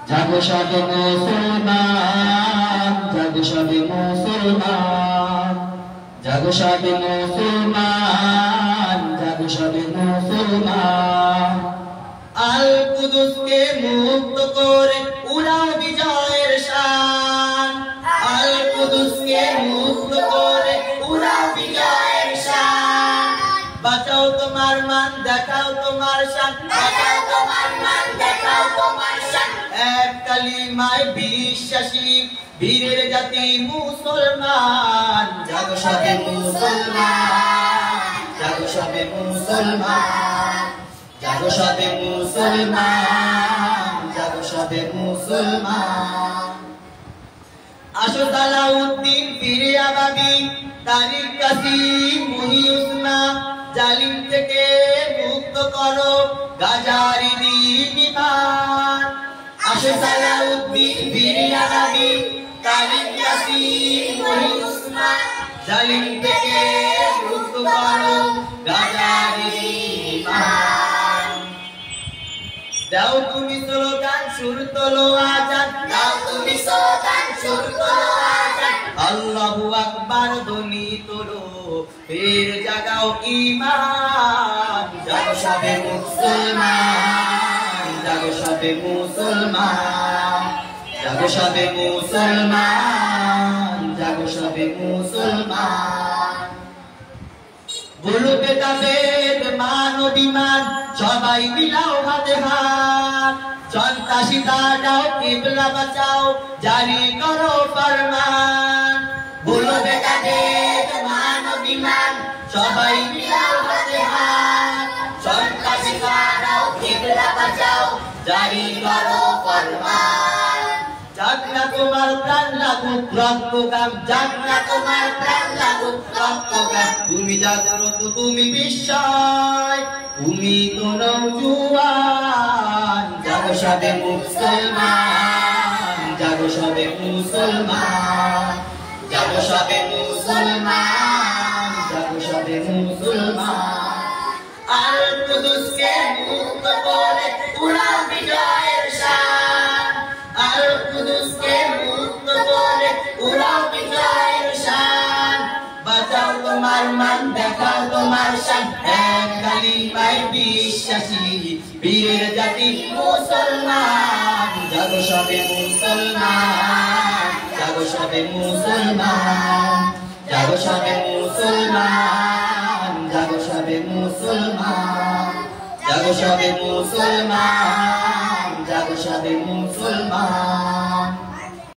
জাগো সবে মুসলমান, জাগো সবে মুসলমান, জাগো সবে মুসলমান, জাগো সবে মুসলমান। আল কুদুসকে মুক্ত করে উড়াও বিজয়ের শান, আল কুদুসকে মুক্ত করে উড়াও বিজয়ের শান। বাঁচাও তোমার মান, দেখাও তোমার শান, বাঁচাও তোমার মান, দেখাও তোমার শান। এক কালিমায় বিশ্বাসী বীরের জাতি মুসলমান, জাগো সবে মুসলমান, জাগো সবে মুসলমান, জাগো সবে মুসলমান, জাগো সবে মুসলমান। আসো সালাউদ্দিন ফিরে আবাবি, তারিক কাসিম মহিউসমান, জালিম থেকে মুক্ত করো গাজারি দ্বীন ইমান। আসো সালাউদ্দিন ফিরে আবাবি, তারিক কাসিম মহিউসমান, জালিম থেকে মুক্ত করো গাজারি দ্বীন ইমান। দাও তুমি স্লোগান সুর তোলো আজাদ, দাও তুমি স্লোগান সুর তোলো আজাদ। আল্লাহু আকবার ধ্বনি তোলো, ফের জাগাও ঈমান। জাগো সবে মুসলমান, জাগো সবে মুসলমান, জাগো সবে মুসলমান, জাগো সবে মুসলমান। বলো বেদাবেদ মান অভিমান, সবাই মিলাও হাতে হাত। সন্ত্রাসী দাঁড়াও, কিবলা বাঁচাও, জারি করো ফরমান। বলো বেদাবেদ মান অভিমান, সবাই মিলাও হাতে হাত। সন্ত্রাসী দাঁড়াও, কিবলা বাঁচাও, জারি করো ফরমান। জাগনা তোমার প্রাণ লাগুক রক্তগাম, জাগনা তোমার প্রাণ লাগুক রক্তগাম। তুমি জাগ্রত, তুমি বিস্ময়, তুমি তো নওজোয়ান। জাগো সবে মুসলমান, জাগো সবে মুসলমান, জাগো সবে মুসলমান, জাগো সবে মুসলমান। আল কুদুসকে মুক্ত করে উড়াও বিজয়ের শান, আল কুদুসকে মুক্ত করে উড়াও বিজয়ের শান। বাঁচাও তোমার মান, দেখাও তোমার শান। এক কালিমায় বিশ্বাসী বীরের জাতি মুসলমান, জাগো সবে মুসলমান, জাগো সবে মুসলমান, জাগো সবে মুসলমান, জাগো সবে মুসলমান, জাগো সবে মুসলমান, জাগো সবে মুসলমান।